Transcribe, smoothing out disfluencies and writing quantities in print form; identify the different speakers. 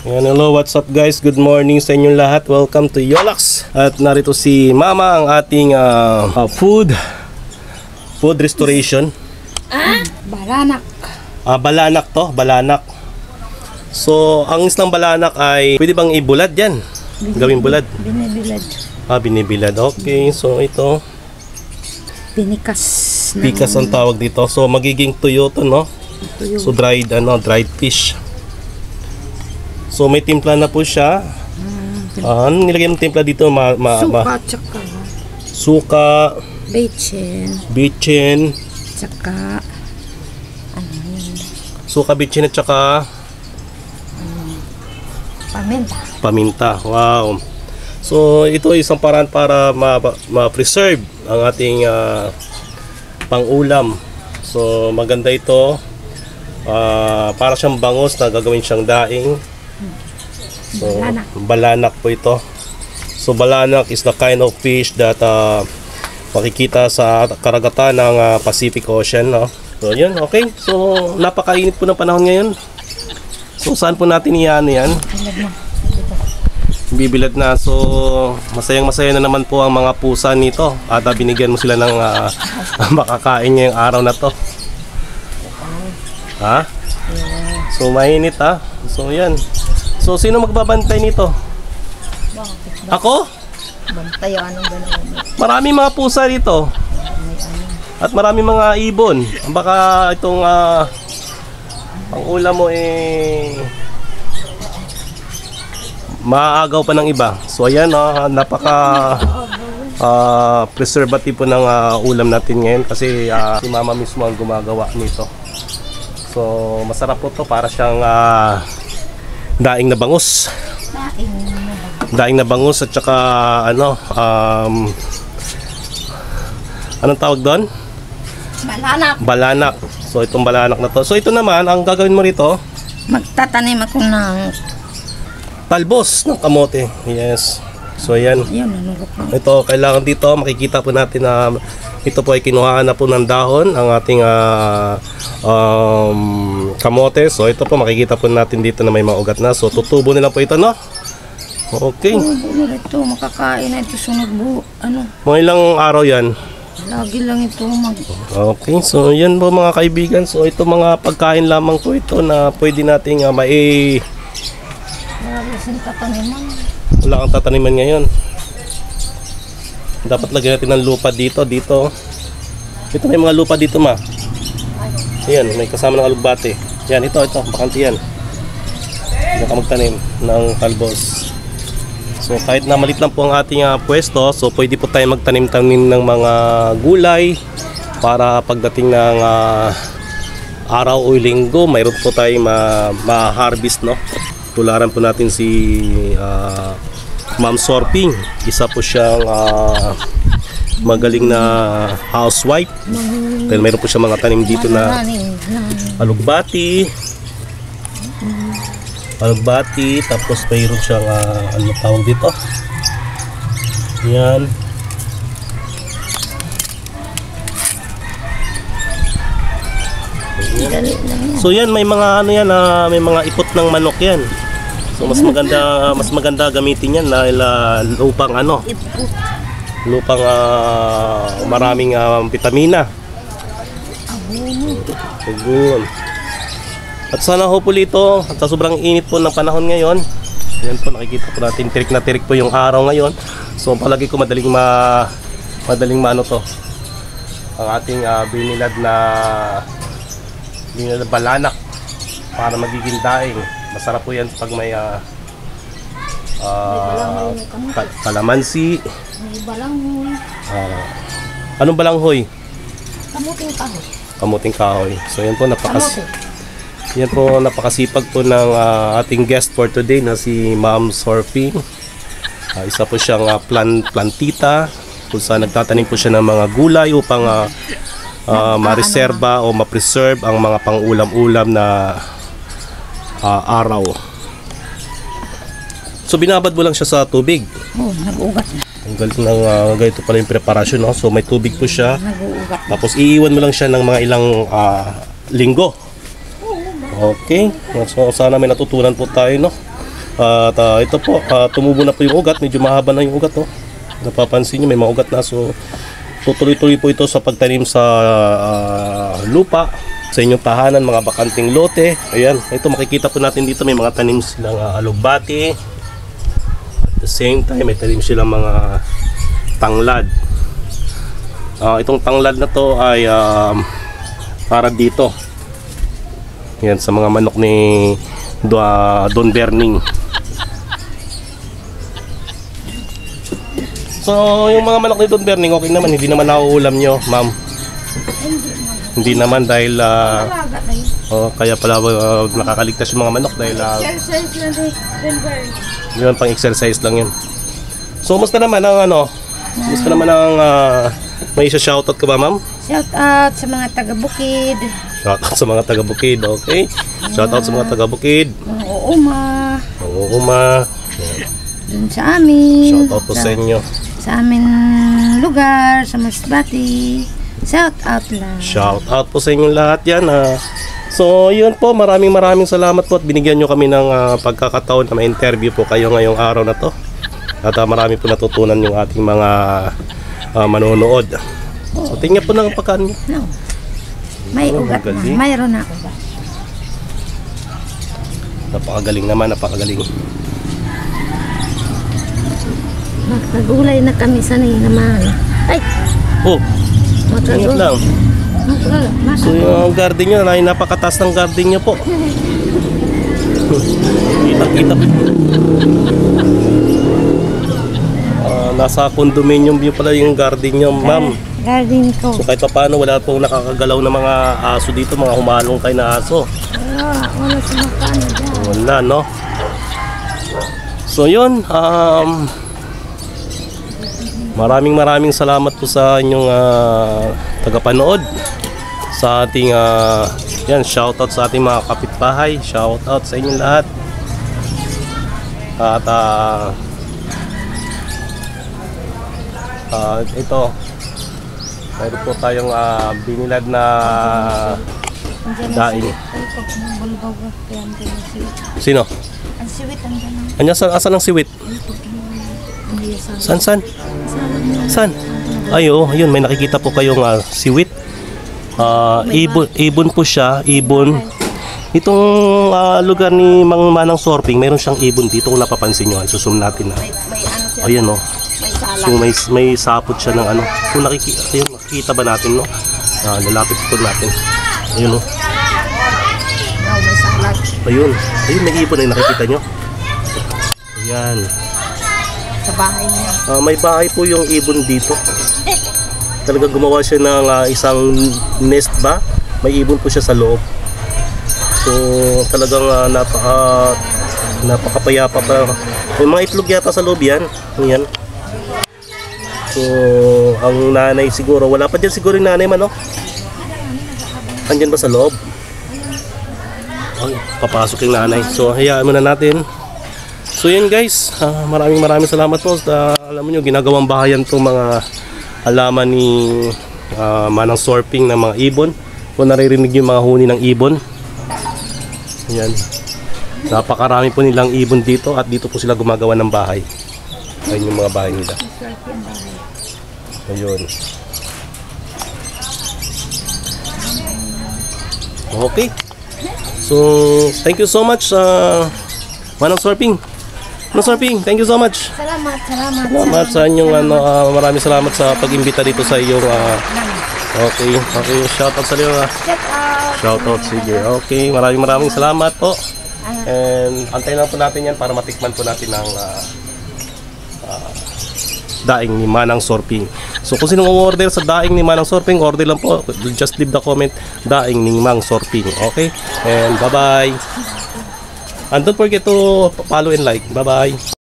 Speaker 1: Ayan, hello, what's up guys? Good morning sa inyong lahat. Welcome to Yolax. At narito si Mama, ang ating food restoration.
Speaker 2: Balanak.
Speaker 1: Balanak to, balanak. So, ang islang balanak ay pwede bang ibulad yan? Gawing bulad?
Speaker 2: Binibilad.
Speaker 1: Binibilad. Okay, so ito.
Speaker 2: Pinikas.
Speaker 1: Pikas ang tawag dito. So, magiging tuyo to, no?
Speaker 2: Tuyo.
Speaker 1: So, dried fish. So, may timpla na po siya. Anong nilagay mong timpla dito?
Speaker 2: Suka, tsaka
Speaker 1: Suka.
Speaker 2: Bitchin.
Speaker 1: Tsaka
Speaker 2: ano yun?
Speaker 1: Suka, bitchin at tsaka paminta. Wow. So, ito ay isang paraan para ma-preserve ang ating pang-ulam. So, maganda ito. Para siyang bangus na gagawin siyang daing. So, balanak po ito. So, balanak is the kind of fish that makikita sa karagatan ng Pacific Ocean, no? So, yun, okay. So, napakainit po ng panahon ngayon. So, saan po natin iyan yan? Bibilad na. So, masayang-masaya na naman po ang mga pusa nito. At binigyan mo sila ng makakain ngayong araw na to. Ha? So, mainit ha. So, yan. So, sino magbabantay nito? Ako?
Speaker 2: Bantay anong gano'n.
Speaker 1: Maraming mga pusa dito. At maraming mga ibon. Baka itong pang-ulam mo maagaw pa ng iba. So, ayan, napaka preservative po ng ulam natin ngayon kasi si Mama mismo ang gumagawa nito. So, masarap po to, para siyang daing na bangus. Daing na bangus at saka anong tawag doon? Balanak. So, itong balanak na to. So, ito naman, ang gagawin mo rito,
Speaker 2: Magtatanim ako ng
Speaker 1: talbos ng kamote. Yes. So, ayan.
Speaker 2: nanurok na.
Speaker 1: Ito, kailangan dito, makikita po natin na ito po ay kinuhaan na po ng dahon, ang ating kamote. So, ito po, makikita po natin dito na may mga ugat na. So, tutubo nila po ito, no? Okay.
Speaker 2: Ito, makakain na ito sunod
Speaker 1: Mga ilang araw yan?
Speaker 2: Lagi lang ito
Speaker 1: Okay, so yan po mga kaibigan. So, ito mga pagkain lamang po ito na pwede nating wala kang tataniman ngayon. Dapat lagyan natin ng lupa dito. Ito may mga lupa dito, ma. Ayan, may kasama ng alugbate. Yan, ito, bakante yan. Diyan ka magtanim ng talbos. So, kahit na malit lang po ang ating pwesto, so pwede po tayo magtanim-tanim ng mga gulay para pagdating ng araw o linggo, mayroon po tayong ma-harvest, no? Tularan po natin si Ma'am Sorping. Isa po siyang magaling na housewife. Dahil mayroon po siya mga tanim dito na alugbati, tapos mayroon siyang ano tawag dito, yan, so yan, may mga may mga ipot ng manok yan. So mas maganda gamitin yan dahil lupang maraming vitamina. Agun. At sana hopefully ito, at sa sobrang init po ng panahon ngayon, yan po, nakikita po natin, tirik na tirik po yung araw ngayon. So palagi ko madaling maano to, ang ating binilad na balanak para magiging daing. Masarap po yan pag may kalamansi. Anong balanghoy? Kamuting kahoy. So yan po, napakasipag po ng ating guest for today na si Ma'am Sorping. Isa po siyang plantita kung saan nagtatanim po siya ng mga gulay upang ma-reserva o ma-preserve ang mga pang-ulam-ulam na araw. So binabad mo lang siya sa tubig.
Speaker 2: Nag-ugat na.
Speaker 1: Ang galing ng ganito pala yung preparasyon, no? So may tubig po siya.
Speaker 2: Nag-uugat.
Speaker 1: Tapos iiwan mo lang siya ng mga ilang linggo. Okay, so sana may natutunan po tayo, no? At ito po, tumubo na po yung ugat. Medyo mahaba na yung ugat, oh. Napapansin nyo, may mga ugat na. So, tutuloy-tuloy po ito sa pagtanim sa lupa, sa inyong tahanan, mga bakanting lote. Ayan, ito makikita po natin dito, may mga tanim silang alugbati. At the same time, may tanim silang mga tanglad. Itong tanglad na to ay para dito. Yan, sa mga manok ni Don Berning. So, yung mga manok ni Don Berning, okay naman. Hindi naman nauulam nyo, ma'am. Hindi naman dahil
Speaker 2: Alaga na yun.
Speaker 1: kaya pala nakakaligtas yung mga manok dahil
Speaker 2: Exercise lang din.
Speaker 1: yun, pang exercise lang yun. So, musta naman ang musta naman ang may shoutout ka ba, ma'am?
Speaker 2: Shout out sa mga taga-Bukid.
Speaker 1: Shoutout sa mga taga-Bukid, okay? Shoutout sa mga taga-Bukid.
Speaker 2: Mga uuma.
Speaker 1: Uma.
Speaker 2: Dun sa amin.
Speaker 1: Shoutout po sa inyo.
Speaker 2: Sa amin lugar, sa Masbati. Shout out lang.
Speaker 1: Shoutout po sa inyong lahat yan. So, yun po. Maraming salamat po at binigyan nyo kami ng pagkakataon na ma-interview po kayo ngayong araw na to. At marami po natutunan yung ating mga manonood. So, tingnan po ng pagkaan nyo.
Speaker 2: No. May ugat na.
Speaker 1: galing.
Speaker 2: Mayroon na ugat.
Speaker 1: Napakagaling naman, napakagaling.
Speaker 2: Magkagulay na kami sanay naman. Ay!
Speaker 1: Oh, ingat lang. So, yung garden nyo, napakataas ng garden nyo po. Kita-kita po. Nasa condominium view pala yung garden nyo, ma'am.
Speaker 2: Garden ko.
Speaker 1: So kahit pa paano, wala pong nakakagalaw na mga aso dito, mga humalong kay na aso.
Speaker 2: Wala sa makano dyan.
Speaker 1: Wala, no? So yun, maraming salamat po sa inyong tagapanood. Sa ating, yan, shoutout sa ating mga kapitbahay. Shoutout sa inyong lahat. At ito, mayroon po tayong binilad na daing. Sino?
Speaker 2: Ang siwit ang gano'n.
Speaker 1: Anya, asan ang siwit? San? San? Ay, oh, yun, may nakikita po kayong siwit. Ibon po siya, ibon. Itong lugar ni Mang Manang Sorping, mayroon siyang ibon dito kung napapansin nyo. Isusum natin na.
Speaker 2: May ano siya.
Speaker 1: Ayan, oh.
Speaker 2: May sala.
Speaker 1: So may sapot siya ng ano. Kung nakikita ba natin, no? Lalapit ito natin. Ayun, no?
Speaker 2: May salad.
Speaker 1: Ayun. Ayun, may ibon ay nakikita nyo. Ayan.
Speaker 2: Sa bahay niya.
Speaker 1: May bahay po yung ibon dito. Talagang gumawa siya ng isang nest ba? May ibon po siya sa loob. So talagang napakapayapa pa. May mga itlog yata sa loob yan. Ayan. So ang nanay siguro, wala pa dyan siguro yung nanay man, no? Andyan ba sa loob? Ay, papasok yung nanay. So hayaan muna natin. So yun guys, maraming salamat po. Alam mo nyo, ginagawang bahayan itong mga halaman ni Manang Sorping ng mga ibon. Kung naririnig yung mga huni ng ibon. Ayan. Napakarami po nilang ibon dito at dito po sila gumagawa ng bahay. Ayun yung mga bahay nila. Ayun. Okay. So, thank you so much Manang Sorping. Manang Sorping, thank you so much.
Speaker 2: Salamat.
Speaker 1: Salamat sa inyong maraming salamat sa pag-imbita dito sa iyong okay, shoutout sa iyo. Shoutout, sige. Okay, maraming salamat po. And antayin lang po natin yan para matikman po natin ang daing ni Manang Sorping. So kung sinong order sa daing ni Manang Sorping, order lang po. Just leave the comment, daing ni Mang Sorping. Okay? And bye-bye. And don't forget to follow and like. Bye-bye.